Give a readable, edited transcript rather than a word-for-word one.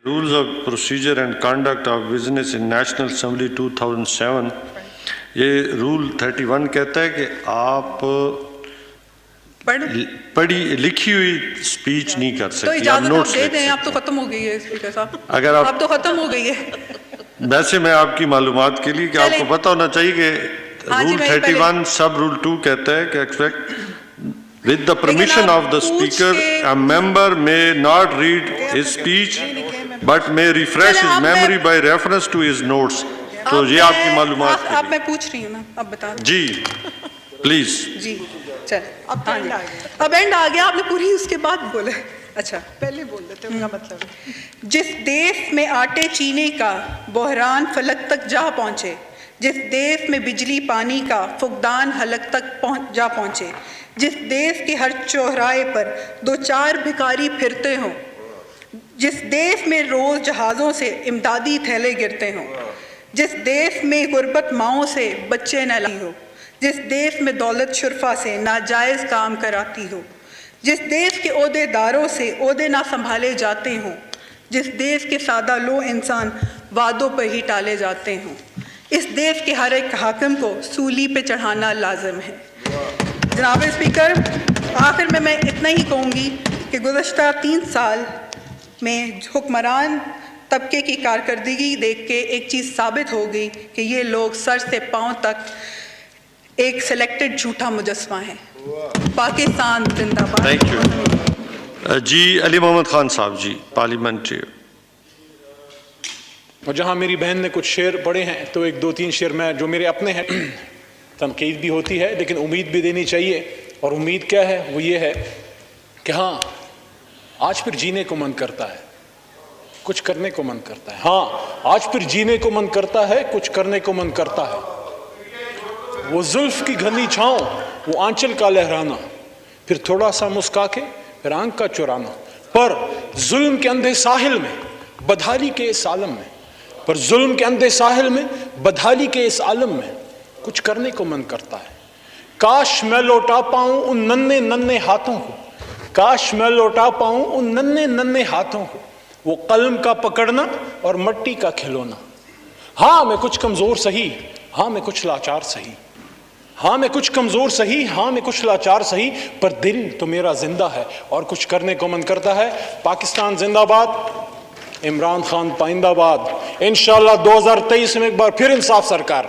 Rules of Procedure and Conduct of Business in National Assembly 2007 یہ role 31 کہتا ہے کہ آپ پڑھی لکھی ہوئی اسپیچ نہیں کر سکتے. تو اجازت آپ دے دیں, آپ تو ختم ہو گئی ہے اسپیکر صاحب, اگر آپ تو ختم ہو گئی ہے. ویسے میں آپ کی معلومات کے لیے کہ آپ کو پتہ ہونا چاہیے کہ رول 31 سب رول 2 کہتا ہے کہ with the permission of the speaker a member may not read his speech but may refresh his memory by reference to his notes. تو یہ آپ کی معلومات آپ میں پوچھ رہی ہوں نا, اب بتا دیں جی پلیز. جی چل اب اینڈ آ گیا, آپ نے پوری اس کے بعد بولے. اچھا پہلے بول دیتے ان کا مطلب. جس دیس میں آٹے چینے کا بحران فلک تک جا پہنچے, جس دیس میں بجلی پانی کا فقدان حلق تک جا پہنچے, جس دیس کے ہر چوراہے پر دو چار بھکاری پھرتے ہوں, جس دیس میں روز جہازوں سے امدادی تھیلے گرتے ہوں, جس دیس میں غربت ماؤں سے بچے نہ لائی ہو, جس دیس میں دولت شرفا سے ناجائز کام کراتی ہو, جس دیس کے عہدے داروں سے عہدے نہ سنبھالے جاتے ہوں, جس دیس کے سادہ لو انسان وعدوں پر ہی ٹالے جاتے ہوں, اس دیس کے ہر ایک حاکم کو سولی پہ چڑھانا لازم ہے. جناب اسپیکر, آخر میں اتنا ہی کہوں گی کہ گزشتہ 3 سال میں حکمران طبقے کی کارکردگی دیکھ کے ایک چیز ثابت ہو گئی کہ یہ لوگ سر سے پاؤں تک ایک سلیکٹڈ جھوٹا مجسمہ ہے. پاکستان زندہ باد. Thank you. جی علی محمد خان صاحب جی پارلیمنٹری. اور جہاں میری بہن نے کچھ شعر پڑھے ہیں تو ایک 2-3 شعر میں جو میرے اپنے ہیں, تنقید بھی ہوتی ہے لیکن امید بھی دینی چاہیے. اور امید کیا ہے, وہ یہ ہے کہ ہاں آج پھر جینے کو من کرتا ہے, کچھ کرنے کو من کرتا ہے. ہاں آج پھر جینے کو من کرتا ہے, کچھ کرنے کو من کرتا ہے. وہ زلف کی گھنی چھاؤں, وہ آنچل کا لہرانا, پھر تھوڑا سا مسکا کے پھر آنکھ کا چرانا. پر ظلم کے اندھے ساحل میں بدحالی کے اس عالم میں, پر ظلم کے اندھے ساحل میں بدحالی کے اس عالم میں کچھ کرنے کو من کرتا ہے. کاش میں لوٹا پاؤں ان ننھے ننھے ہاتھوں کو, کاش میں لوٹا پاؤں ان ننھے ننھے ہاتھوں کو, وہ قلم کا پکڑنا اور مٹی کا کھلونا. ہاں میں کچھ کمزور سہی, ہاں میں کچھ لاچار سہی, ہاں میں کچھ کمزور سہی, ہاں میں کچھ لاچار سہی, پر دل تو میرا زندہ ہے اور کچھ کرنے کو من کرتا ہے. پاکستان زندہ باد, عمران خان پائندہ باد. انشاءاللہ 2023 میں ایک بار پھر انصاف سرکار.